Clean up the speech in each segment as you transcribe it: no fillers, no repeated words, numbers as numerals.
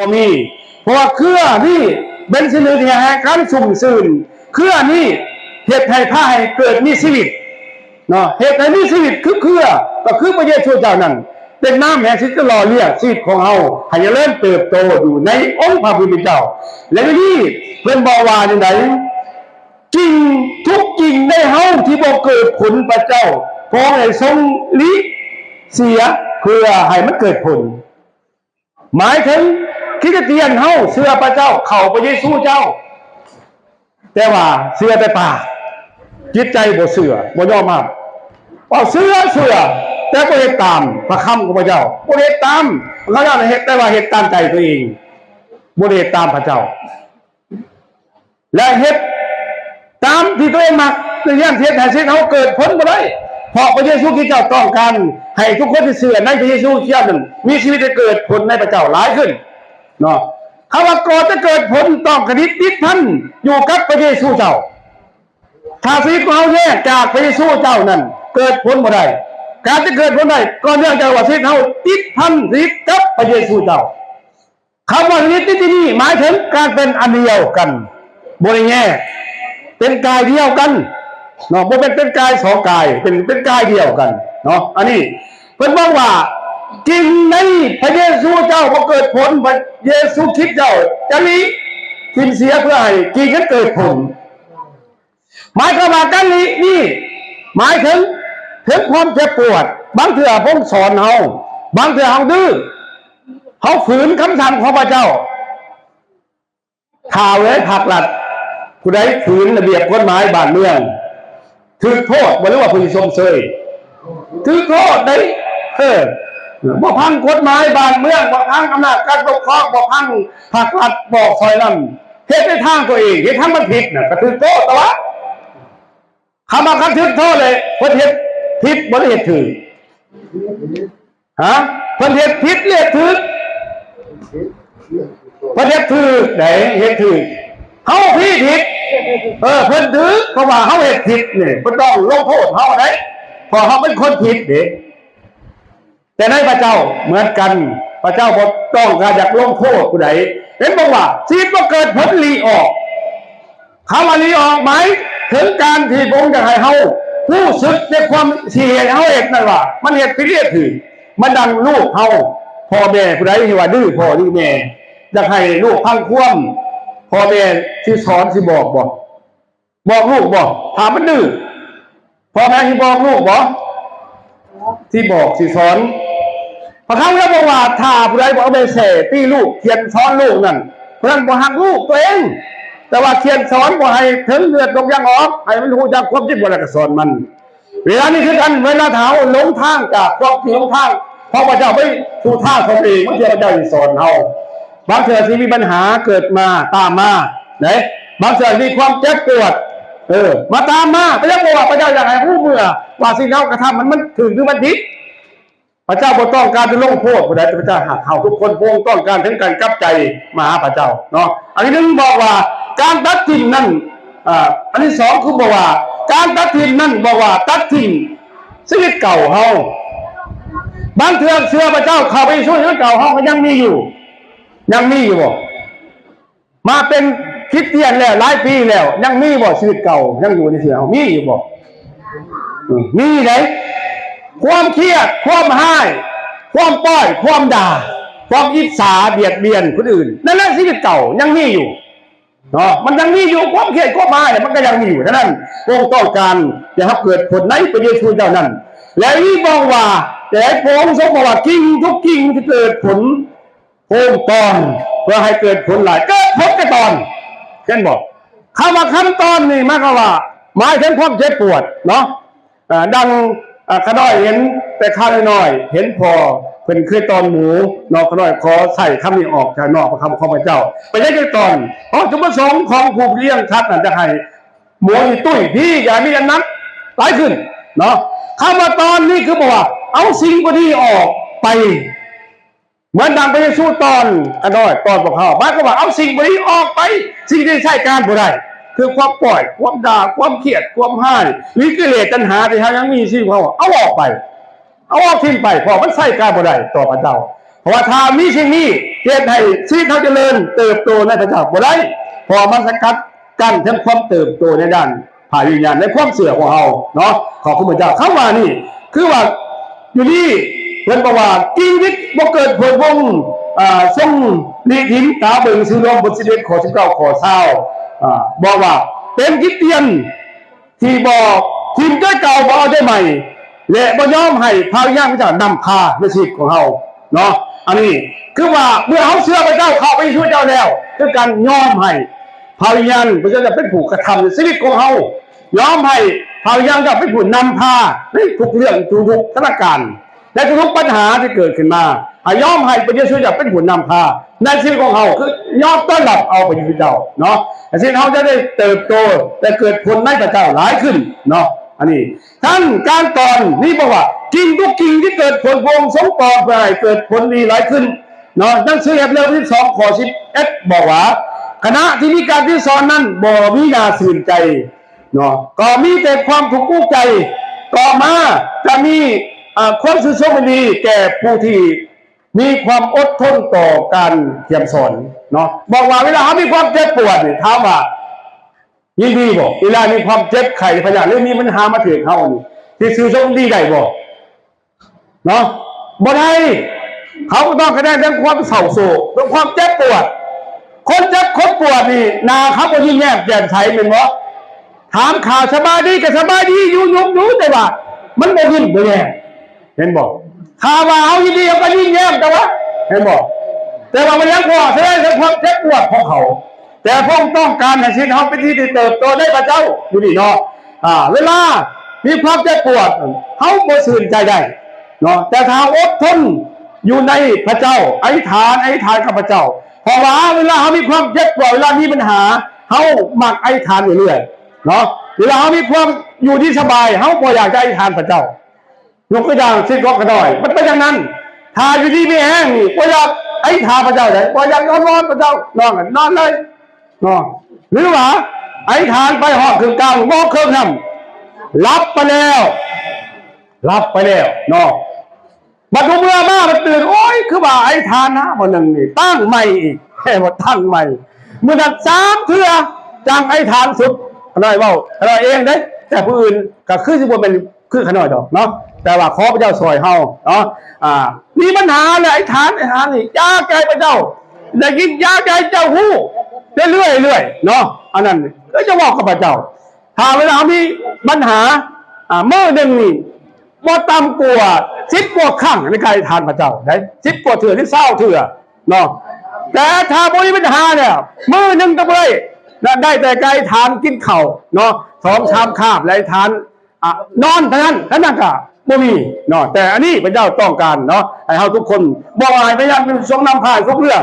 บ่มีเพราะว่าเครือนี่เป็นสิ่งหนึ่งที่ให้การสุ่มสื่นเครือนี่เหตุให้ผ้าให้เกิดมีชีวิตเนาะเหตุให้มีชีวิตคือเครือก็คือพระเยซูเจ้านั้นเป็นน้ำแห่งชีวิตหล่อเลี้ยงชีวิตของเฮาให้เจริญเติบโตอยู่ในองค์พระผู้เป็นเจ้าและนี่เพิ่นบอกว่าจังได๋จริงทุกจริงในเฮาที่บ่เกิดผลพระเจ้าขอให้ทรงลิเสียเพื่อให้มันเกิดผลหมายถึงคริสเตียนเฮาเชื่อพระเจ้าเข้าพระเยซูเจ้าแต่ว่าเชื่อแต่ปากจิตใจบ่เชื่อบ่ยอมรับว่าเชื่อแต่บ่เฮ็ดตามพระคำของพระเจ้าบ่เฮ็ดตามพระเจ้าเฮ็ดแต่ว่าเฮ็ดตามใจตัวเองบ่ได้เฮ็ดตามพระเจ้าและเฮ็ดตามที่ตัวเองมักคืออย่างเฮ็ดให้ชีวิตเฮาเกิดผลบ่ได้เพราะพระเยซูคริสต์เจ้าต้องการให้ทุกคนที่เชื่อในพระเยซูคริสต์นั้นมีชีวิตที่เกิดผลในพระเจ้าหลายขึ้นเนาะคำว่าก่อนจะเกิดผลต้องกระดิษฐ์ติดพันอยู่กับพระเยซูเจ้าถ้าชีวิตของเราแยกจากพระเยซูเจ้านั้นเกิดผลบ่ได้การจะเกิดผลได้ก็เนื่องจากว่าชีวิตเราติดพันติดกับพระเยซูเจ้าคำว่าติดที่นี่หมายถึงการเป็นอันเดียวกันบ่ได้แยกเป็นกายเดียวกันเนาะบ่เป็นกายสองกายเป็นกายเดียวกันเนาะอันนี้เพิ่นบอกว่ากินในพระเยซูเจ้าบ่เกิดผลพระเยซูคริสต์เจ้าจะมีกินเสียเพื่อให้กินกันเกิดผลหมายความว่ากันนี่หมายถึงความเจ็บปวดบางเทื่อผมสอนเฮาบางเทื่อเฮาดื้อเฮาฝืนคำสั่งของพระเจ้าข่าวเลยผักหลัดผู้ใดฝืนระเบียบกฎหมายบ้านเมืองถือโทษบ่รู้ว่าผู้ชมเชยถือโทษได้บ่พังกฎหมายบ้านเมืองบ่พังอำนาจการปกครองบ่พังผักหลัดบอกซอยนำเฮ็ดในทางตัวเองเฮ็ดทางมันผิดน่ะก็ถือโทษตะวะคำว่าคันถือโทษเลยเพิ่นเฮ็ดผิดบ่ได้เฮ็ดถือเพิ่นเฮ็ดผิดเรียกถือเพิ่นเฮ็ดถือได้เฮ็ดถือเฮาผิดเพิ่นถือเพราะว่าเฮาเฮ็ดผิดนี่เพิ่นต้องลงโทษเฮาได้เพราะเฮาเป็นคนผิดเด้แต่ในพระเจ้าเหมือนกันพระเจ้าบ่ต้องการอยากลงโทษผู้ใดเห็นบอกว่าชีวิตบ่เกิดผลลีออกคำว่าลีออกหมายถึงการที่พระองค์จะให้เฮารู้สึกในความเสียเฮาเฮ็ดนั่นว่ามันเฮ็ดผิดเรียกถือมันดังลูกเฮาพ่อแม่ผู้ใดที่ว่าดื้อพ่อดื้อแม่อยากให้ลูกพังความพ่อแม่สิสอนสิบอกลูกบอกถามมันดื้อพ่อแม่สิบอกลูกบอกที่บอกสิสอนพระคำแล้วบอกว่าถ้าผู้ใดบอกเอาไปเสตีลูกเขียนสอนลูกนั่นเพื่อนบ่หักลูกตัวเองแต่ว่าเขียนสอนบ่ให้ถึงเลือดตกยังออกให้มันรู้จักความจริงบ่แล้วก็สอนมันเวลานี้คือกันเวลาเท้าหลงทางจากความที่หลงทางเพราะพระเจ้าไม่สู่ทางของเองบางทีพระเจ้าสอนเฮาบางเทื่อที่มีปัญหาเกิดมาตามมาไหนบางเทื่อมีความเจ็บปวดมาตามมาพระเจ้าบอกว่าพระเจ้าอยากให้ผู้เมื่อว่าสิ่งเรากระทำมันถึงหรือมันผิดพระเจ้าบ่ต้องการจะลงโทษผู้ใดพระเจ้าหักเฮาทุกคนพระองค์ต้องการถึงการกลับใจมาหาพระเจ้าเนาะอันที่หนึ่งบอกว่าการตัดทิ้งนั่นอันที่สองคือบอกว่าการตัดทิ้งนั่นบอกว่าตัดทิ้งชีวิตเก่าเฮาบางเทื่อเชื่อพระเจ้าเข้าไปช่วยชีวิตเก่าเฮาก็ยังมีอยู่บ่มาเป็นคริสเตียนแล้วหลายปีแล้วยังมีบ่ชีวิตเก่ายังอยู่ในเสียเฮามีอยู่บ่มีไหนความเครียดความห้ายความป้อยความด่าความอิจฉาเบียดเบียนคนอื่นนั่นแหละชีวิตเก่ายังมีอยู่เนาะมันยังมีอยู่ความเครียดความห้ายมันก็ยังมีอยู่ฉะนั้นพระองค์ต้องการจะให้เกิดผลในพระเยซูเจ้านั้นและนี่บอกว่าแต่พระองค์ทรงบอกว่ากิ่งทุกกิ่งที่เกิดผลโค้งตอนเพื่อให้เกิดผลหลายเกิดผลกระตอนเช่นบอกคำว่าขั้นตอนนี่หมายความว่าหมายถึงความเจ็บปวดเนาะดังขน้อยเห็นแต่ข้าวน้อยเห็นพอเป็นเคยตอนหมูนอกขน้อยขอใส่คำนี้ออกจากนอกคำของพระเจ้าไปได้แค่ตอนเพราะจุดประสงค์ของผู้เลี้ยงชัดนั่นจะให้หมูตุ้ยพี่อย่ามีอันนั้นหลายขึ้นเนาะคำว่าตอนนี้คือบอกว่าเอาสิ่งพอดีออกไปเหมือนดังพระเยซูตอนขน้อยตอนพวกเขาหมายความว่าเอาสิ่งพอดีออกไปสิ่งที่ใช้การบ่ได้คือความปล่อยความด่าความเครียดความห้ายหรือกิเลสตัณหาที่เขายังมีชีวิตเขาเอาออกไปเอาออกทิ้งไปเพราะมันใส่การบ่ได้ต่อพระเจ้า เพราะว่าถ้ามีสิ่งนี้เหตุให้ชีวิตเขาเจริญเติบโตในพระเจ้าบ่ได้พอมันสกัดกั้นทั้งความเติบโตในด้านภายวิญญาณในความเสื่อของเราเนาะขอบคุณพระเจ้าเข้ามานี่คือว่าอยู่นี่เพิ่นบอกว่ากิงวิทย์บ่เกิดผลวงทรงนิทินตาเบิงซื้อลมบท11ข้อ19ข้อ20บอกว่าเป็นคริสเตียนที่บอกทีมได้เก่าบ่เอาได้ใหม่และบ่ยอมให้พระวิญญาณพระเจ้านำพาในชีวิตของเราเนาะอันนี้คือว่าเมื่อเขาเชื่อพระเจ้าเข้าไปช่วยเจ้าแล้วคือการยอมให้พระวิญญาณพระเจ้าจะเป็นผู้กระทำในชีวิตของเขายอมให้พระวิญญาณจะเป็นผู้นำพาในทุกเรื่องทุกสถานการณ์และทุกปัญหาที่เกิดขึ้นมายอมให้พระเยซูจะเป็นผู้นำพาในชีวิตของเขาคือยอมต้อนรับเอาพระเยซูเจ้าเนาะชีวิตเขาจะได้เติบโตและเกิดผลในพระเจ้าหลายขึ้นเนาะอันนี้ท่านการตอนนี่บอกว่ากิ่งทุกกิ่งที่เกิดผลพวงสมปองไปเกิดผลดีหลายขึ้นเนาะหนังสือเฮบเรที่2ข้อ11บอกว่าคณะที่มีการที่สอนนั้นบ่มีนาสื่นใจเนาะก็มีแต่ความถูกกู้ใจต่อมาจะมีความซื่อสัตย์ดีแก่ผู้ที่มีความอดทนต่อการเทียมสอนเนาะบอกว่าเวลาเขามีความเจ็บปวดเนี่ยถามว่ายินดีบอกเวลามีความเจ็บไข้พยาธิหรือมีปัญหามาถึงเขานี่ที่ซื่อสัตย์ดีได้บอกเนาะบ่ได้เขาก็ต้องแสดงเรื่องความเศร้าโศกเรื่องความเจ็บปวดคนเจ็บคนปวดนี่นาเขาก็ยิ่งแย่แจ่มใสเป็นวะถามข่าวสบายดีก็สบายดีอยู่ยงอยู่แต่ว่ามันไม่ยิ้มเลยเห็นบอกข่าวว่าเอายินดีก็ยิ่งแย่แต่ว่าเห็นบอกแต่ว่ามันยังพอแสดงถึงความเจ็บปวดของเขาแต่พงต้องการให้ชีวิตเขาเป็นที่เติบโตได้พระเจ้าดูดิเนาะเวลามีความเจ็บปวดเขาบ่สื่นใจได้เนาะแต่ถ้าอดทนอยู่ในพระเจ้าอธิษฐานกับพระเจ้าเพราะว่าเวลาเขามีความเจ็บปวดเวลามีปัญหาเขามักอธิษฐานอยู่เรื่อยเนาะเวลาเขามีความอยู่ที่สบายเขาบ่อยากจะอธิษฐานพระเจ้ายกตัวอย่างสิ่งของกระดอยมันเป็นอย่างนั้นถ้าอยู่ที่ไม่แห้งนี่บ่อยากอธิษฐานพระเจ้าเลยบ่อยากนอนพระเจ้านอนเลยเนาะหรือว่าอธิษฐานไปหอบคือกลางมองเครื่องทำรับไปแล้วเนาะบัดเมื่อมามันตื่นโอ้ยคือว่าไอ้ทานนะวันหนึ่งนี่ตั้งใหม่อีกแค่ว่าตั้งใหม่เมื่อนั้น3เทื่อจังไอ้ทานสุดขน้อยเว้าขน้อยเองเด้แต่ผู้อื่นก็คือสิบ่เป็นคือขน้อยดอกเนาะแต่ว่าขอพระเจ้าช่วยเฮาเนาะมีปัญหาเลยไอ้ทานนี่ยาแก้พระเจ้าได้กินยาแก้เจ้าฮู้เรื่อยๆเนาะอันนั้นก็จะบอกกับพระเจ้าถ้าเวลามีปัญหามื้อนึงนี่บ่ต่ำกว่า10 กว่าครั้งในการทานพระเจ้าได้10 กว่าเถื่อที่20 เถื่อเนาะแต่ถ้าบ่มีปัญหาเนี่ยมื้อนึงก็บ่ได้แต่ไก่ทานกินข้าวเนาะ2 ชามคาบแล้วทานนอนเท่านั้นก็บ่มีเนาะแต่อันนี้พระเจ้าต้องการเนาะให้เฮาทุกคนบอกว่าให้พยายามทรงนำพาทุกเรื่อง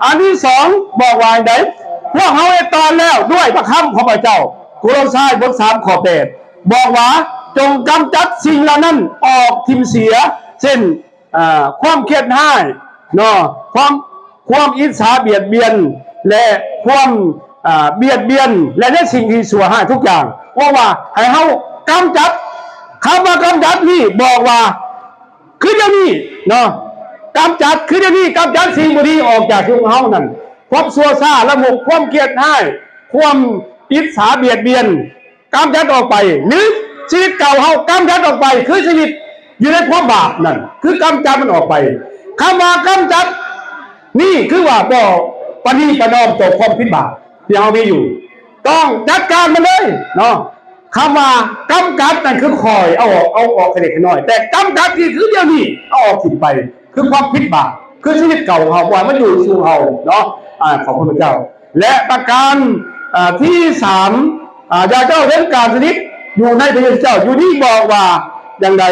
อันที่2บอกว่าไดพวกเฮาได้ตอนแล้วด้วยพระคำของพระเจ้าโคโลสัยบท3ข้อ8บอกว่าจงกำจัดสิ่งเหล่านั้นออกทิมเสียเช่นความเครียดให้เนาะความอิจฉาเบียดเบียนและความเบียดเบียนและในสิ่งที่ชั่วให้ทุกอย่างว่าให้เฮากำจัดคำว่ากำจัดนี่บอกว่าคือเดี๋ยวนี้เนาะกำจัดคือเดี๋ยวนี้กำจัดสิ่งบ่ดีออกจากชีวิตของเฮานั่นความชั่วซ่าละมุกความเครียดให้ความอิจฉาเบียดเบียนกำจัดออกไปหรือชีวิตเก่าเฮากำจัดออกไปคือชีวิตอยู่ในความบาปนั่นคือกำจัดมันออกไปคำว่ากำจัดนี่คือว่าบ่ปณีประนอมต่อความผิดบาปที่เฮามีอยู่ต้องจัดการมันเลยเนาะคำว่ากำจัดนั่นคือคอยเอาออกเล็กน้อยแต่กำจัดที่คือเดี๋ยวนี้เอาออกทิ้งไปคือความผิดบาปคือชีวิตเก่าของเฮาว่ามันอยู่สู่เฮาเนาะขอบคุณพระเจ้าและประการที่3อย่าเจ้าเว้นการสนิทอยู่ในพระเยซูเจ้าอยู่นี่บอกว่าอย่างไร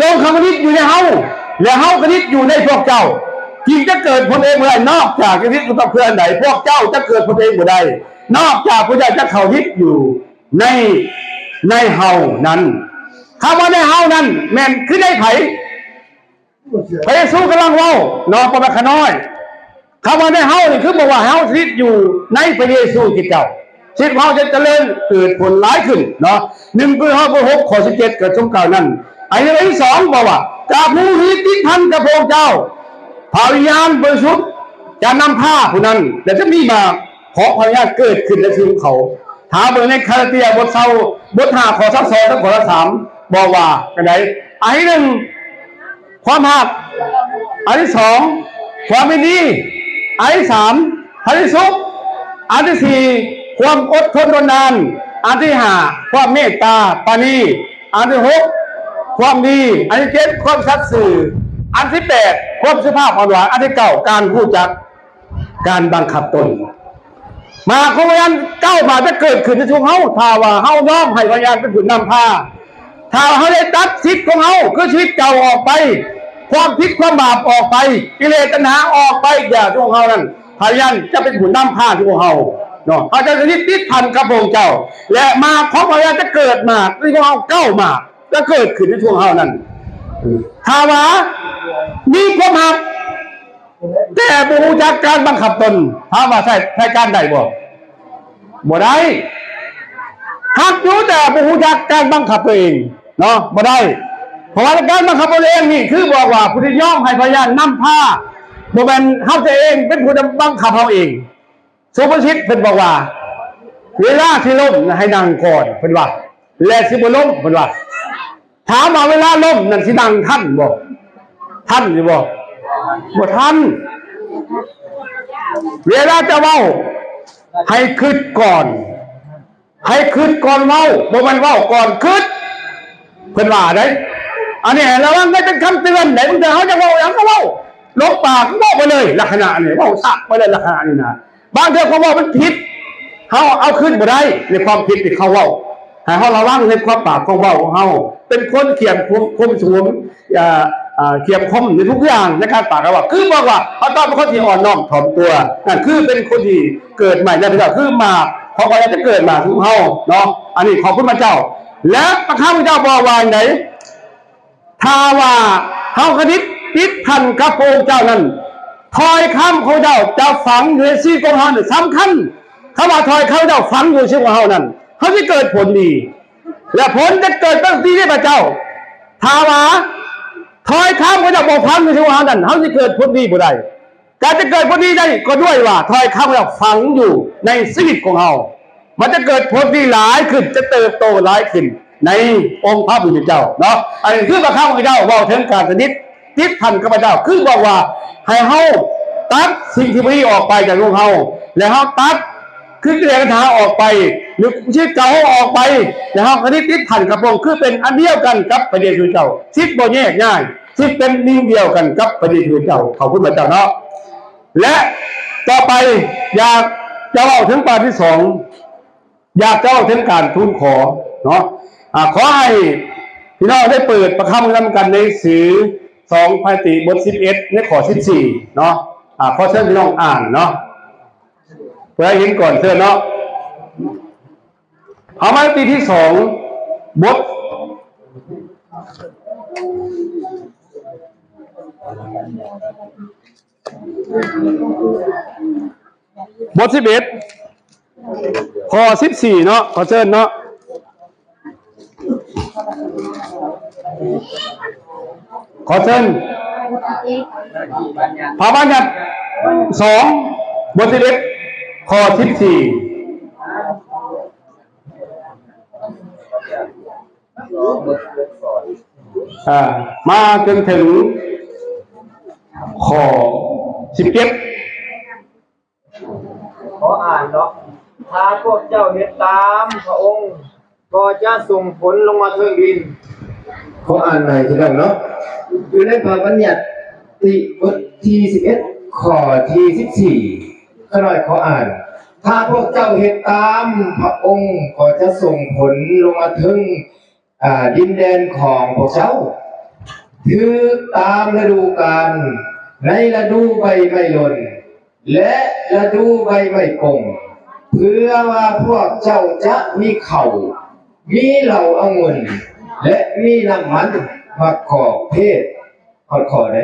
จงคำนิดอยู่ในเฮาและเฮาคณิตอยู่ในพวกเจ้าจริงจะเกิดผลเองเมื่อไรนอกจากคณิตต้องเพื่อนไหนพวกเจ้าจะเกิดผลเองเมื่อใดนอกจากพระเจ้าจะเข้านิดอยู่ในเฮานั้นคำว่าในเฮานั้นแม่นคือได้ไผพระเยซูกำลังเว้าเนาะประมาณขน้อยคำว่าในเฮานี่คือบอกว่าเฮาคณิตอยู่ในพระเยซูคริสต์เจ้าชีวิตของเราจะเจริญเกิดผลหลายขึ้นเนาะ1 ข้อ 6 ข้อ 17เกิดสมกล่าวนั้นอันที่2บอกว่า กับผู้ที่ติดพันกับพระเจ้าพระวิญญาณบริสุทธิ์จะนำผ้าผู้นั้นแต่จะมีมาขอพระวิญญาณเกิดขึ้นในชีวิตเขาถามเบอร์ในคาราเตียบทเศร้าบท5ข้อ32และข้อ3บอกว่ากันไหนอันที่ 1ความหักอันที่ 2ความไม่ดีอันที่ 3อันที่สุขอันที่ 4ความอดทนทนนานอันที่ 5ความเมตตาปราณีอันที่ 6ความดีอันที่ 7ความสัตย์ซื่ออันที่ 8ความสุภาพอ่อนหวานอันที่ 9การพูดจักการบังคับตนมาของพยาน9มาจะเกิดขึ้นในช่วงเฮาถ้าว่าเฮาน้อมให้พยานเป็นผู้นำพาถ้าเฮาได้ตัดสิทธิ์ของเฮาคือชีวิตเก่าออกไปความผิดความบาปออกไปกิเลสตัณหาออกไปอย่าช่วงเฮานั้นพยานจะเป็นผู้นำพาช่วงเฮาเนาะเขาจะติดพันกับพระเจ้าและมาของพยานจะเกิดมาในช่วงเฮา9มาจะเกิดขึ้นในช่วงเฮานั้นถ้าว่ามีความหักแต่บ่รู้จักการบังคับตนถามว่าใช่การใดบ่ได้หักอยู่แต่บ่รู้จักการบังคับตัวเองเนาะบ่ได้เพราะว่าการบังคับตัวเองนี่คือบอกว่าผู้ที่ยอมให้พยานนำพาบ่แม่นเฮาเองเป็นผู้บังคับเฮาเองสุภาษิตเพิ่นบอกว่าเวลาที่ล้มให้นั่งก่อนเพิ่นว่าและสิบ่ล้มเพิ่นว่าถามว่าเวลาล้มนั่นสินั่งทันบ่ทันสิบ่ทันเวลาจะเว้าให้คิดก่อนให้คิดก่อนเว้าบ่แม่นเว้าก่อนคิดเพิ่นว่าได้อันนี้ระวังได้เป็นคำเตือนได้บางทีเขาจะเว้าหยังก็เว้าลบปากเว้าไปเลยลักษณะนี้เว้าซะไปเลยลักษณะนี้นะบางเทื่อเขาเว้ามันผิดเขาเอาขึ้นบ่ได้ในความผิดที่เขาเว้าให้เขาระวังในความปากของเว้าของเขาเป็นคนเขียมคมสวมเขียมคมในทุกอย่างในการปากเขาว่าคือบอกว่าเขาต้องเป็นคนที่อ่อนน้อมถ่อมตัวนั่นคือเป็นคนที่เกิดใหม่ในพระเจ้าคือมาเพราะว่าจะเกิดมาทุกเฮาเนาะอันนี้ขอบคุณพระเจ้าและพระข้าพเจ้าบอกว่าไหนถ้าว่าเฮาคณิตติดพันกับพระเจ้านั้นถอยคำของเจ้าจะฝังอยู่ในชีวิตของเฮาสำคัญคำว่าถอยคำเจ้าฝังอยู่ในชีวิตของเฮานั้นเขาจะเกิดผลดีและผลจะเกิดตั้งที่พระเจ้าถ้าว่าถอยคำของเจ้าบอกฝังอยู่ในชีวิตของเฮานั้นเขาจะเกิดผลดีบ่ได้การจะเกิดผลดีได้ก็ด้วยว่าถอยคำของเจ้าฝังอยู่ในชีวิตของเฮามันจะเกิดผลดีหลายขึ้นจะเติบโตหลายขึ้นในองค์พระผู้เป็นเจ้าเนาะอันนี้คือพระข้าพเจ้าบอกถึงการสนิทติดพันกับพระเจ้าคือบอกว่าให้เฮาตัดสิ่งที่ไม่ดีออกไปจากโลกเฮาแล้วเฮาตัดคือกิเลสตัณหาออกไปหรือชีวิตเก่าออกไปแล้วเฮาคณิตติดพันกับพระองค์คือเป็นอันเดียวกันกับพระเดชพระเจ้าชีวิตบ่แยกง่ายชีวิตเป็นนิ่งเดียวกันกับพระเดชพระเจ้าขอบคุณพระเจ้าเนาะและต่อไปอยากจะเล่าถึงประการที่ 2อยากจะเล่าถึงการทูลขอเนาะขอให้พี่น้องได้เปิดประคำนำกันในสือ2 พาติบท 11ในข้อ 14เนาะขอเชิญพี่น้องอ่านเนาะเพื่อให้เห็นก่อนเชิญเนาะเอามาปีที่2บท 11ข้อ 14เนาะขอเชิญเนาะขอเชิญพระบัญญัติ2 บท 11ข้อ 14มาจนถึงข้อ 17ขออ่านเนาะถ้าพวกเจ้าเฮ็ดตามพระองค์ก็จะส่งผลลงมาถึงดินขออ่านหน่อยทีเดียวเนาะอยู่ในพระบัญญัติบทที่11ข้อที่14ขอหน่อยขออ่านถ้าพวกเจ้าเฮ็ดตามพระองค์ก็จะส่งผลลงมาถึงดินแดนของพวกเจ้าคือตามฤดูกาลในฤดูใบไม้หล่นและฤดูใบไม้ปงเพื่อว่าพวกเจ้าจะมีข้าวมีเหล้าองุ่นและมีน้ำมันมะกอกเทศข้อไหน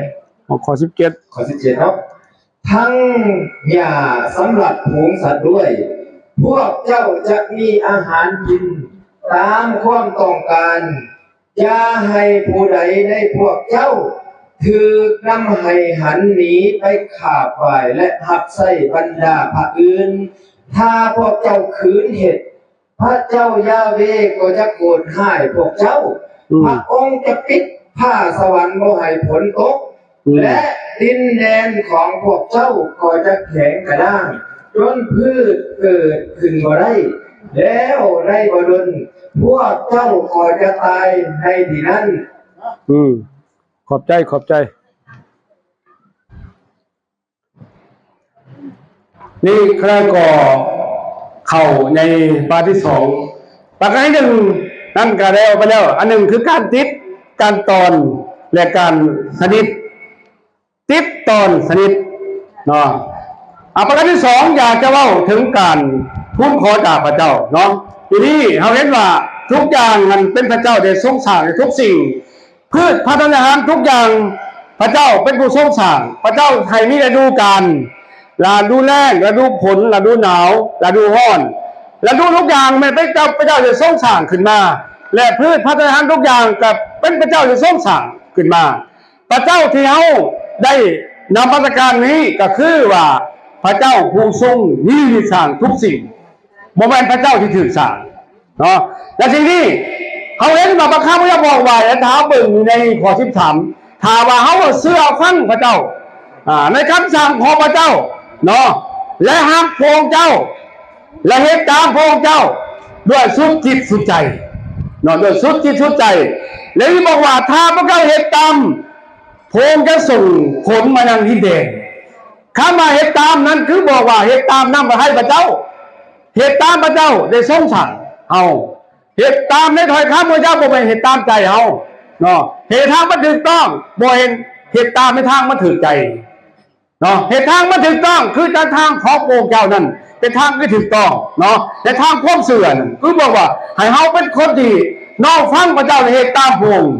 ข้อ 17ข้อ 17เนาะทั้งหญ้าสำหรับฝูงสัตว์ด้วยพวกเจ้าจะมีอาหารกินตามความต้องการ อย่าให้ผู้ใดในพวกเจ้าถือนำให้หันหนีไปขาบฝ่ายและหักไส้บรรดาพระอื่นถ้าพวกเจ้าขืนเหตุพระเจ้ายาเวก็จะโกรธให้พวกเจ้าพระองค์จะปิดผ้าสวรรค์บ่ให้ฝนตกและดินแดนของพวกเจ้าก็จะแข็งกระด้างจนพืชเกิดขึ้นบ่ได้แล้วในบ่ดลพวกเจ้าก็จะตายในที่นั้นขอบใจนี่ใครก็เข้าในปาที่สองประการที่หนึ่งนั่นก็แล้วไปแล้วอันหนึ่งคือการติดการตอนและการสนิทติดตอนสนิทเนาะประการที่สองอยากจะเล่าถึงการทูลขอจากพระเจ้าเนาะทีนี้เราเห็นว่าทุกอย่างมันเป็นพระเจ้าได้ทรงสร้างทุกสิ่งพืชพันธุ์อาหารทุกอย่างพระเจ้าเป็นผู้ทรงสร้างพระเจ้าให้มีฤดูกาลฤดูแล้งฤดูฝนฤดูหนาวฤดูร้อนฤดูทุกอย่างมันเป็นพระเจ้าจะทรงสร้างขึ้นมาและพืชพันธุ์อาหารทุกอย่างกับเป็นพระเจ้าจะทรงสร้างขึ้นมาพระเจ้าที่เขาได้นำประการนี้ก็คือว่าพระเจ้าผู้ทรงนิยสร้างทุกสิ่งโมเมนต์พระเจ้าที่ถือสร้างเนาะและสิ่งนี้เขาเห็นมาประคับพระเจ้าบอกว่าและท้าเบิ่งในข้อ13ถ้าว่าเขาเสื้อฟังพระเจ้าในคำสั่งของพระเจ้าเนาะและห้ามพระองค์เจ้าและเหตุตามพระองค์เจ้าด้วยสุดจิตสุดใจเนาะด้วยสุดจิตสุดใจและที่บอกว่าถ้าพระเจ้าเหตุตามพระองค์จะส่งผลมายังดินแดนคำว่าเหตุตามนั้นคือบอกว่าเหตุตามนำมาให้พระเจ้าเหตุตามพระเจ้าได้ทรงสั่งเอาเหตุตามในถอยคำพระเจ้าบ่เป็นเหตุตามใจเอาเนาะเหตุทางมันถูกต้องบ่เห็นเหตุตามในทางมันถูกใจเนาะเหตุทางมันถูกต้องคือทางของพระองค์เจ้านั้นเป็นทางที่ถูกต้องเนาะแต่ทางความเสื่อมคือบอกว่าให้เฮาเป็นคนที่น้อมฟังพระเจ้าในเหตุตามพระองค์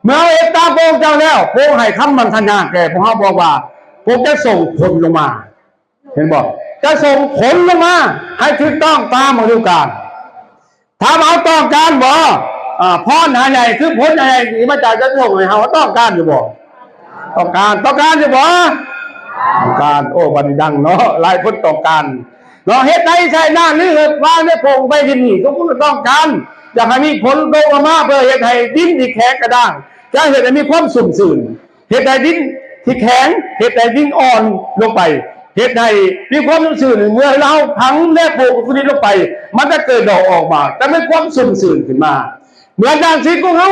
เมื่อเหตุตามพระองค์เจ้าแล้วพระองค์ให้คำมั่นสัญญาแก่พวกเฮาบอกว่าพระองค์จะส่งผลลงมาเห็นบอกจะส่งผลลงมาให้ถูกต้องตามฤดูกาลถ้าเราต้องการบ่พรหาใหญ่คือผลใหญ่ที่มาจากจะส่งให้เฮาต้องการอยู่บ่ต้องการอยู่บ่ต้องการโอ้วันนี้ดังเนาะหลายคนต้องการเนาะเฮ็ดได้ใช่หน้าหรือเฮ็ดว่าในพงไปที่นี่ทุกคนต้องการอยากให้มีผลโตมาเพื่อเฮ็ดให้ดินที่แข็งกระด้างจะเฮ็ดให้มีความสุ่มสื่นเฮ็ดให้ดินที่แข็งเฮ็ดให้ดินอ่อนลงไปเฮ็ดให้มีความสุ่มสื่นเมื่อเราพังและปลูกดินลงไปมันจะเกิดดอกออกมาแต่ไม่ความสุ่มสื่นขึ้นมาเหมือนดังชีวิตของเรา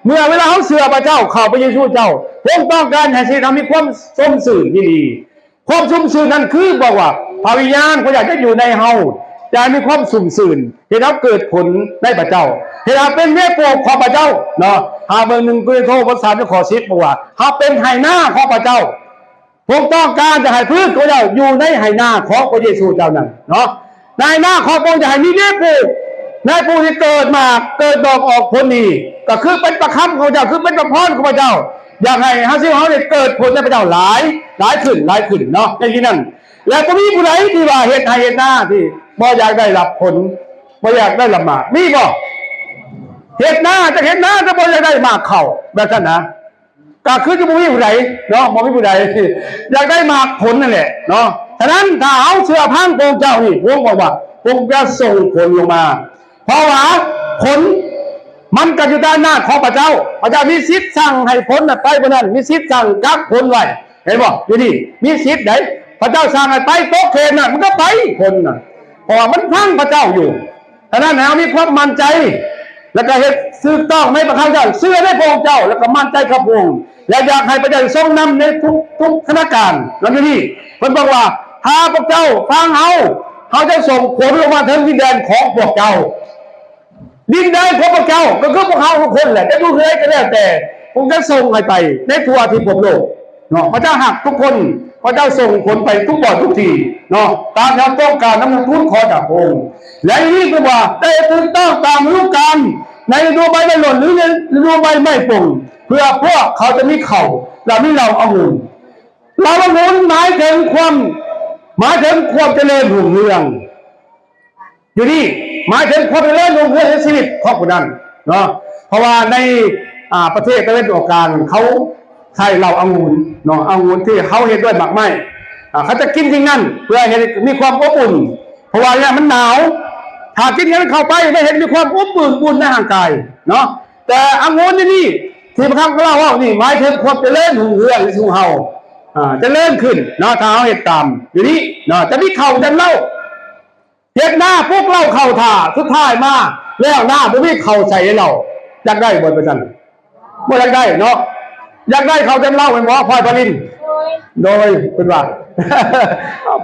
เมื่อเวลาเขาเชื่อพระเจ้าเข้าไปสู่เจ้าพระองค์ต้องการให้ชีวิตเรามีความสุ่มสื่นที่ดีความสุ่มสื่นนั้นคือบอกว่าพระวิญญาณเขาอยากจะอยู่ในเฮาจะมีความสุ่มสื่นให้เราเกิดผลในพระเจ้าให้เราเป็นเนื้อโปรของพระเจ้าเนาะหาเบอร์หนึ่งกุยโทภาษาจะขอซิดบอกว่าเขาเป็นไหหน้าของพระเจ้าพระองค์ต้องการจะให้พืชของเจ้าอยู่ในไหหน้าของพระเยซูเจ้านั้นเนาะในหน้าของพระองค์จะให้มีเนื้อโปรในผู้ที่เกิดมาเกิดดอกออกผลดีก็คือเป็นประคับของเจ้าคือเป็นประพรของพระเจ้าอยากให้ฮาซิเขาได้เกิดผลในพระเจ้าหลายขึ้นเนาะอย่างนี้นั่นและก็มีผู้ใดที่ว่าเหตุหน้าที่บ่อยากได้รับผลบ่อยากได้รับมามีบ่เหตุหน้าจะบ่อยากได้มาเข้าแบบนั้นนะก็คือจะบ่มีผู้ใดเนาะบ่มีผู้ใดอยากได้มาผลนั่นแหละเนาะฉะนั้นถ้าเอาเชื่อพังพระเจ้านี่พระองค์บอกว่าพระองค์จะส่งผลลงมาเพราะว่าผลมันก็อยู่ด้านหน้าของพระเจ้ามีสิทธิ์สั่งให้ผลไปบนนั้นมีสิทธิ์สั่งกักผลไว้เห็นบ่อยู่นี่มีสิทธิ์ไหนพระเจ้าสั่งให้ไปโต๊ะเคนน่ะมันก็ไปผลน่ะเพราะว่ามันพังพระเจ้าอยู่ฉะนั้นเรามีความมั่นใจแล้วก็เฮ็ดซื่อต้องไม่ประคับเจ้าเชื่อในพระองค์เจ้าแล้วก็มั่นใจกับพระองค์และอยากให้พระเจ้าทรงนำในทุกสถานการณ์แล้วนี่เพิ่นบอกว่าถ้าพวกเจ้าฟังเขาจะส่งผลลงมาถึงดินแดนของพวกเจ้าดินแดนของพวกเจ้าก็คือพวกเขาทุกคนแหละจะดูเคยก็แล้วแต่ผมจะส่งให้ไปในทั่วทิศโลกเนาะพระเจ้าหักทุกคนพระเจ้าส่งผลไปทุกบ่อทุกทีเนาะตามที่ต้องการน้ำทุนขอจากองค์และนี่คือว่าได้ถูกต้องตามฤดูกาลในฤดูใบไม้หล่นหรือในฤดูใบไม้ปงเพื่อพวกเขาจะมีเข่าและมีเราองุ่นเราองุ่นหมายถึงความเจริญรุ่งเรืองอยู่นี่หมายถึงความเจริญรุ่งเรืองในชีวิตของคนนั้นเนาะ เพราะว่าในประเทศตะวันตกกลางเขาใช้เหล้าองุ่นเนาะองุ่นที่เขาเฮ็ดด้วยหมากไม้เขาจะกินที่นั่นเพื่อให้มีความอบอุ่นเพราะว่าเนี่ยมันหนาวถ้ากินนั้นเข้าไปไม่เห็นมีความอบอุ่นในร่างกายเนาะแต่องุ่นนี่ที่พระคำก็เล่าว่านี่หมายถึงความเจริญหุ่งเรืองในสู่เฮาจะเริ่มขึ้นเนาะถ้าเอาเฮ็ดตามอยู่นี้เนาะจะมีเข่าจะเล่าเฮ็ดหน้าพวกเล่าเข่าท่าสุดท้ายมาแล้วหน้าบ่มีเข่าใส่ให้เราอยากได้บ่ประจันบ่อยากได้เนาะอยากได้เขาจะเล่าเป็นหมอพลอยพลินโดยเป็นว่า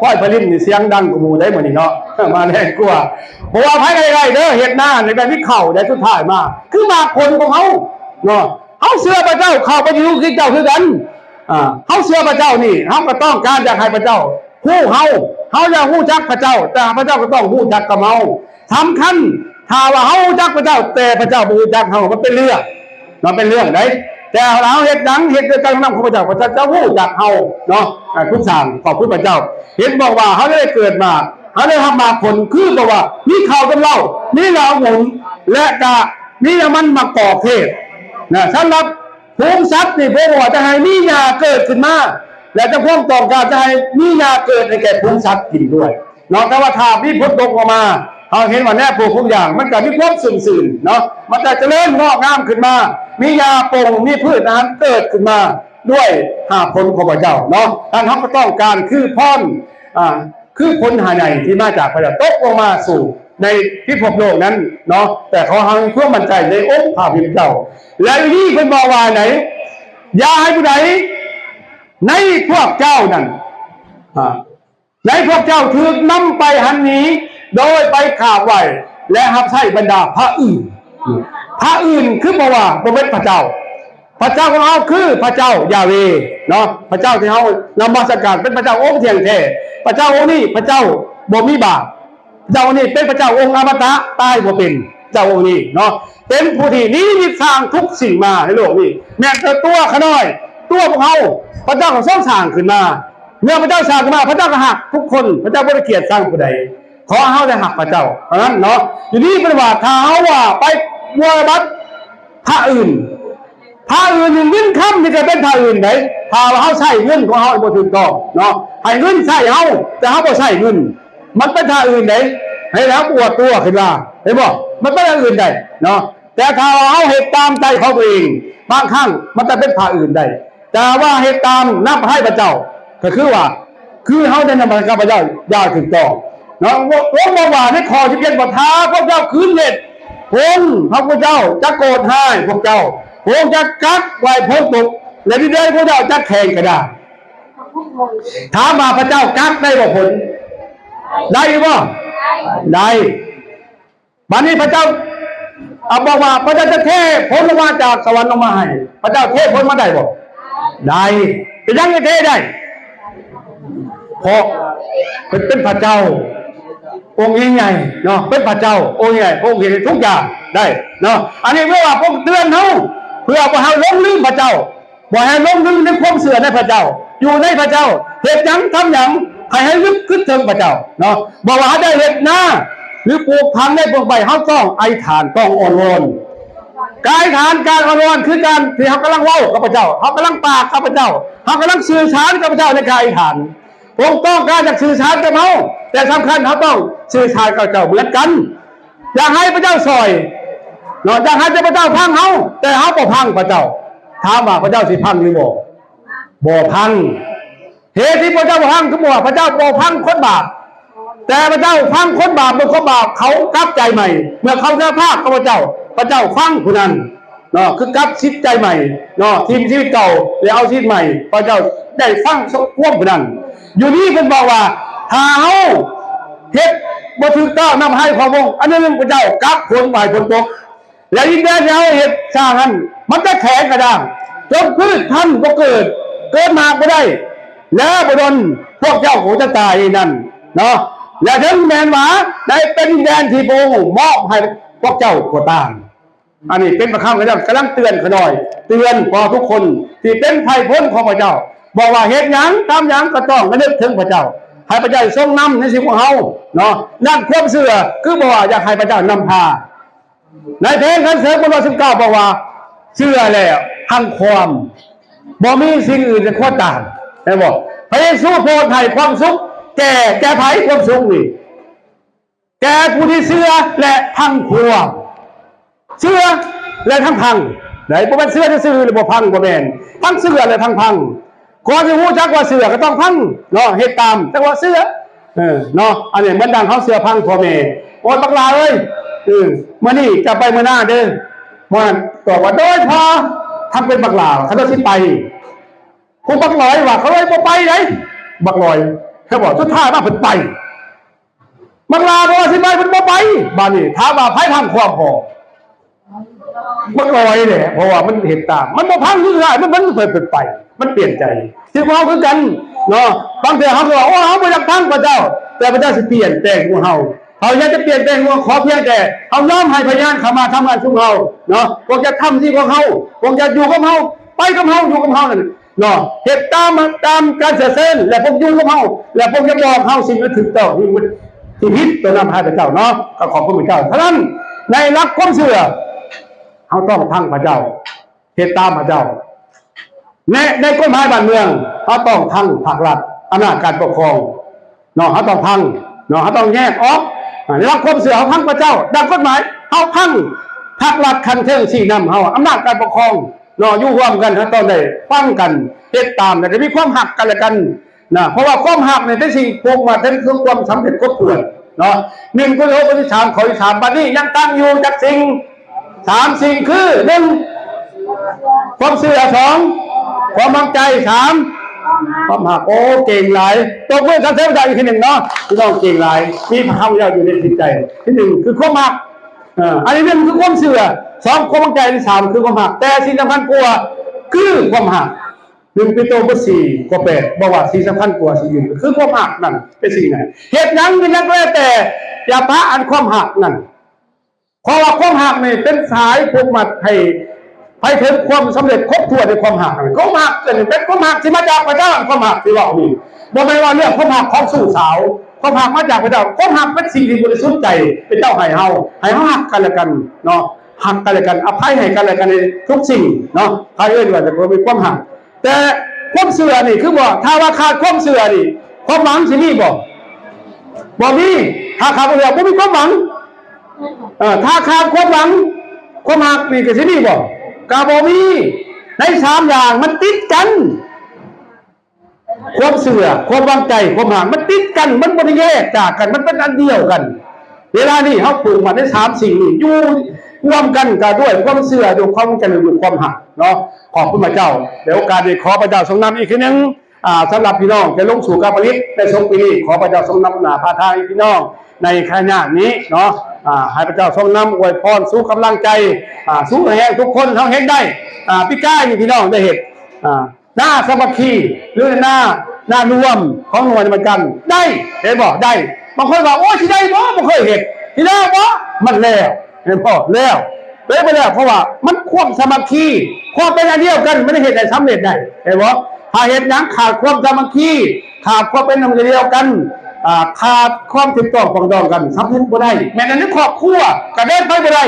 พลอยพลินนี่เสียงดังกว่าหมู่ได้หมดนี่เนาะมาแน่กว่าเพราะว่าไผไกลๆเด้อเฮ็ดหน้าในแบบมีเข่าได้สุดท้ายมาคือมาคนของเขาเนาะเฮาเชื่อพระเจ้าเข้าไปอยู่คือเจ้าคือกันเฮาเชื่อพระเจ้านี่เฮาก็ต้องการอยากให้พระเจ้าฮู้เฮาอยากฮู้จักพระเจ้าแต่พระเจ้าก็ต้องฮู้จักกับเฮาสำคัญถ้าว่าเฮาฮู้จักพระเจ้าแต่พระเจ้าบ่ฮู้จักเฮามันเป็นเรื่องไดแต่เราเฮ็ดหนังเฮ็ดด้วยการนำของพระเจ้าพระเจ้าฮู้จักเฮาเนาะทุกอย่างขอบคุณพระเจ้าเห็นบอกว่าเฮาได้เกิดมาเฮาได้ทำมาผลคือบอกว่ามีข้าวกับเหล้ามีเหล้าหงและก็มีน้ำมันมะกอกเทศนะสำหรับภูมิทรัพย์นี่พระบอกว่าจะให้มีหญ้าเกิดขึ้นมาและจะพ้องต้องการจะให้มีหญ้าเกิดในแก่ภูมิทรัพย์กินด้วยเนาะแต่ว่าถ้ามีฝนตกออกมาเราเห็นว่าแน่ปลูกทุกอย่างมันก็มีความสื่นๆเนาะมันจะเจริญงอกงามขึ้นมามีหญ้าปงมีพืชอาหารเกิดขึ้นมาด้วยผลของพระเจ้าเนาะท่านเขาก็ต้องการคือพรคือผลหาใหญ่ที่มาจากพระเจ้าตกลงมาสู่ในพิภพโลกนั้นเนาะแต่เขาให้ความมั่นใจในองค์พระผู้เป็นเจ้าและนี่เป็นบอกว่าไหนอย่าให้ผู้ใดในพวกเจ้านั้นในพวกเจ้าถูกนำไปหันนี้โดยไปข่าวไหวและหับใช้บรรดาพระอื่นคือบอกว่าพระเป็นพระเจ้าของเราคือพระเจ้ายาเวเนาะพระเจ้าที่เขานำมาสักการเป็นพระเจ้าองค์เทียงแท้พระเจ้าองค์นี้พระเจ้าบ่มีบาปพระเจ้าองค์นี้เป็นพระเจ้าองค์อมตะตายบ่เป็นเจ้าองค์นี้เนาะเป็นผู้ที่นิมิตสร้างทุกสิ่งมาในโลกนี้แม้แต่ตัวขน้อยตัวพวกเขาพระเจ้าของสร้างขึ้นมาเมื่อพระเจ้าสร้างขึ้นมาพระเจ้าก็หักทุกคนพระเจ้าบ่ได้เกลียดสร้างผู้ใดขอเขาได้หักพระเจ้าเพราะนั้นเนาะอยู่นี่เป็นว่าถ้าเขาว่าไปบัวบัดพระอื่นเงินคำนี่จะเป็นพระอื่นไหนพาเขาใช้เงินของเขาบ่ถูกต้องเนาะให้เงินใช้เขาแต่เขาบ่ใช้เงินมันเป็นพระอื่นไหนให้แล้วปวดตัวขึ้นมาเห็นบ่มันเป็นพระอื่นใดเนาะแต่ถ้าเขาเหตุตามใจเขาตัวเองบางครั้งมันจะเป็นพระอื่นใดแต่ว่าเหตุตามนับให้พระเจ้าก็คือว่าคือเขาได้นำพระเจ้าอย่าถูกต้องเนาะบอกว่าในข้อที่เป็นบทท้าพวกเจ้าคืนเหตุพงพระเจ้าจะโกรธให้พวกเจ้าพงจะกักไว้พงตกและที่ได้พวกเจ้าจะแข่งกันได้ถามมาพระเจ้ากักได้บ่ผลได้บ่ได้บัดนี้พระเจ้าบอกว่าพระเจ้าจะเทผลลงมาจากสวรรค์ลงมาให้พระเจ้าเทผลมาได้บ่ได้จะยังจะเทได้เพราะเป็นพระเจ้าองค์ใหญ่ๆเนาะเป็นพระเจ้าองค์ใหญ่องค์เห็นทุกอย่างได้เนาะอันนี้เพื่อว่าพวกเตือนเขาเพื่อบ่ให้หลงลืมพระเจ้าบ่ให้หลงลืมในความเสื่อในพระเจ้าอยู่ในพระเจ้าเหตุหยังทำหยังให้ลึกขึ้นถึงพระเจ้าเนาะบอกว่าได้เหตุหน้าหรือปลูกพันธุ์ได้ปลูกใบเขาต้องไอฐานต้องอ่อนวอนกายฐานการอ่อนวอนคือการที่เขากำลังเว้ากับพระเจ้าเขากำลังปากกับพระเจ้าเขากำลังสื่อสารกับพระเจ้าในการไอฐานผมต้องการจะสื่อสารกับเขาแต่สำคัญเขาต้องสื่อสารกับเจ้าเหมือนกันอยากให้พระเจ้าซอยนอกจากให้พระเจ้าพังเขาแต่เขาบ่พังพระเจ้าถามว่าพระเจ้าสิพังหรือบ่พังเหตุที่พระเจ้าบ่พังคือบอกพระเจ้าบ่พังคนบาปแต่พระเจ้าพังคนบาปเมื่อคนบาปเขากลับใจใหม่เมื่อเขาเชื่อภาคกับพระเจ้าฟังผู้นั้นเนาะคือกลับชิดใจใหม่เนาะทีมชีวิตเก่าแล้วเอาชีวิตใหม่พระเจ้าได้ฟังควบผู้นั้นอยู่นี่เพิ่นบอกว่าถ้าเฮาเฮ็ดบ่ถูกต้องนำให้ความวงอันนั้นพระเจ้ากลับผลหมายผลตกแล้วยิ่งได้เฮาเฮ็ดสร้างนั้นมันจะแข็งกระด้างจนพืชพันธุ์บ่เกิดมาบ่ได้แล้วบ่ดนพวกเจ้าคงจะตายนั่นเนาะและถึงแม้ว่าได้เป็นแดนที่พระองค์มอบให้พวกเจ้าก็ตามอันนี้เป็นประคำพระเจ้ากำลังเตือนขน่อยเตือนพอทุกคนที่เป็นไผ่พ้นของพระเจ้าบอกว่าเหตุหยังทำหยังก็ต้องระลึกถึงพระเจ้าให้พระเจ้าทรงนำในชีวิตของเฮาเนาะนั่นความเชื่อคือบอกว่าอยากให้พระเจ้านำพา ในเพลงคันเสริมบท19บอกว่าเชื่อแล้วทั้งความบ่มีสิ่งอื่นจะควรตามได้บอกพระเยซูโปรดให้ความสุขแก่ไผ่ความสุขนี่แก่ผู้ที่เชื่อและทั้งความเชื่อและทั้งพังไหนบ่เป็นเชื่อที่ซื่อหรือบ่พังบ่แม่นทั้งเชื่อและทั้งพังก่อนจะรู้จักว่าเชื่อก็ต้องพังเนาะเฮ็ดตามแต่ว่าเชื่อเนาะอันนี้เหมือนดังเขาเชื่อพังพ่อแม่โอ้บักลาเอ้ยมื้อนี้จะไปมื้อหน้าเด้อมันตอบว่าโดยพอทำเป็นบักลาเขาจะสิไปผู้บักลอยว่าเขาเลยบ่ไปไหนบักลอยเขาบอกสุดท้ายว่าเพิ่นไปบักลาบอกว่าสิไปเพิ่นบ่ไปบ้านนี้ถามว่าไผทำความพอบักลอยเนี่ยเพราะว่ามันเห็นตามมันบ่พังสุดท้ายมันเพิ่นไปมันเปลี่ยนใจที่เราคือกันเนาะบางทีเขาบอกว่าเขาบ่อยากพังพระเจ้าแต่พระเจ้าสิเปลี่ยนแปลงของเฮาเขาอยากจะเปลี่ยนแปลงขอเพียงแต่เขายอมให้พยานเข้ามาทำงานชุมเฮาเนาะพวกจะทำที่ของเฮาพวกจะอยู่กับเฮาไปกับเฮาอยู่กับเฮานั่นเนาะเหตุตามการเสียเส้นและพวกอยู่กับเฮาและพวกจะบอกเฮาสิ่งที่ถูกต้องที่ผิดตัวนำให้พระเจ้าเนาะก็ขอบคุณพระเจ้าเพราะนั้นในหลักความเชื่อเฮาต้องพังพระเจ้าเหตุตามพระเจ้าในกฎหมายบ้านเมืองเขาต้องพังภาครัฐอำนาจการปกครองเนาะเขาต้องพังเนาะเขาต้องแยกออกในหลักความเชื่อเขาพังพระเจ้าดังกฎหมายเขาพังภาครัฐคันเทิงสี่นำเขาอำนาจการปกครองเนาะอยู่ร่วมกันเขาต้องได้ฟังกันเฮ็ดตามแต่จะมีความหักกันละกันนะเพราะว่าความหักเนี่ยเป็นสิ่งปลูกมาเป็นคือความสำเร็จครบถ้วนเนาะ1 ข้อที่ 3ข้อที่ 3บัดนี้ยังตั้งอยู่จากสิ่ง3สิ่งคือ 1ความเชื่อ2ความมั่นใจ3ความหักโอ้เก่งหลายตัวเพื่อนท่านเทพเจ้าอีกทีหนึ่งเนาะพี่น้องเก่งหลายมีพระเจ้าอยู่ในจิตใจที่1คือความหักอันนี้1คือความเชื่อ2ความมั่นใจที่3คือความหักแต่สิ่งสำคัญกว่าคือความหัก1ปีโตรบท4ข้อ8บอกว่าสิ่งสำคัญกว่าสิ่งอื่นคือความหักนั่นเป็นสิ่งไหนเหตุนั้นเป็นนักแล้วแต่อย่าพระอันความหักนั่นเพราะว่าความหักนี่เป็นสายผูกมัดให้ถึงความสำเร็จครบถ้วนในความหักความหักเป็นความหักที่มาจากพระเจ้าความหักที่บอกนี่บ่แม่นว่าเรื่องความหักของสู่สาวความหักมาจากพระเจ้าความหักเป็นสิ่งที่บริสุทธิ์ใจเป็นเจ้าให้เฮาหักกันละกันเนาะหักกันละกันอภัยให้กันละกันในทุกสิ่งเนาะใครเอ่ยว่าจะมีความหักแต่ความเสื่อนี่คือบ่ถ้าว่าขาดความเสื่อนี่ความหวังสิมีบ่มีถ้าขาดความเสื่อบ่มีความหวังถ้าขาดความหวังความหักนี่ก็สิมีบ่กาโบมีใน3อย่างมันติดกันความเสื่อความวางใจความห่างมันติดกันมันไม่ได้แยกจากกันมันเป็นอันเดียวกันเวลานี้เขาปลูกมาได้3 สิ่งนี้อยู่รวมกันกันด้วยความเสื่อด้วยความกันด้วยความห่างเนาะขอบคุณพระเจ้าเดี๋ยวโอกาสนี้ขอพระเจ้าทรงนำอีกทีนึงสำหรับพี่น้องจะลงสู่การผลิตในทรงปีนี้ขอพระเจ้าทรงนำหน้าพาทางพี่น้องในขณะนี้เนาะให้พระเจ้าทรงนำอวยพรสู้กำลังใจสู้แห่งทุกคนทั้งเห็นได้พี่ก้าพี่น้องได้เห็นหน้าสมัคคีหรือหน้ารวมของหน่วยเหมือนกันได้เห็นบอกได้บางคนบอกโอ้ที่ได้บ่ไม่เคยเห็นที่ได้บ่มันแล้วเห็นพ่อแล้วไปแล้วเพราะว่ามันควบสมัคคีความเป็นอันเดียวกันไม่ได้เห็นได้สำเร็จได้เห็นบ่ถ้าเห็นนั้นขาดความสมัคคีขาดความเป็นอันเดียวกันขาดความติดต่อปองดองกันสำเร็จบ่ได้แม้นั้นครอบครัวกระเด็นไปบ่ได้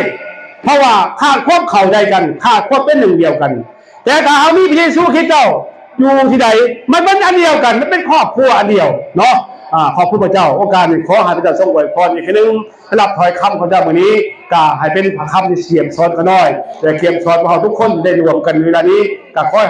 เพราะว่าขาดความเข้าใจกันขาดความเป็นหนึ่งเดียวกันแต่ถ้าเขามีพระเยซูคริสต์เจ้าอยู่ที่ใดมันเป็นอันเดียวกันมันเป็นครอบครัวอันเดียวเนาะขอบคุณพระเจ้าโอกาสนี้ขอให้พระเจ้าทรงอวยพรอีกครั้งนึงสำหรับถอยคำของเจ้าวันนี้ก็ให้เป็นคำที่เสียมซ้อนกันหน่อยแต่เกียมซ้อนของเราทุกคนได้รวมกันเวลานี้ก็ขอ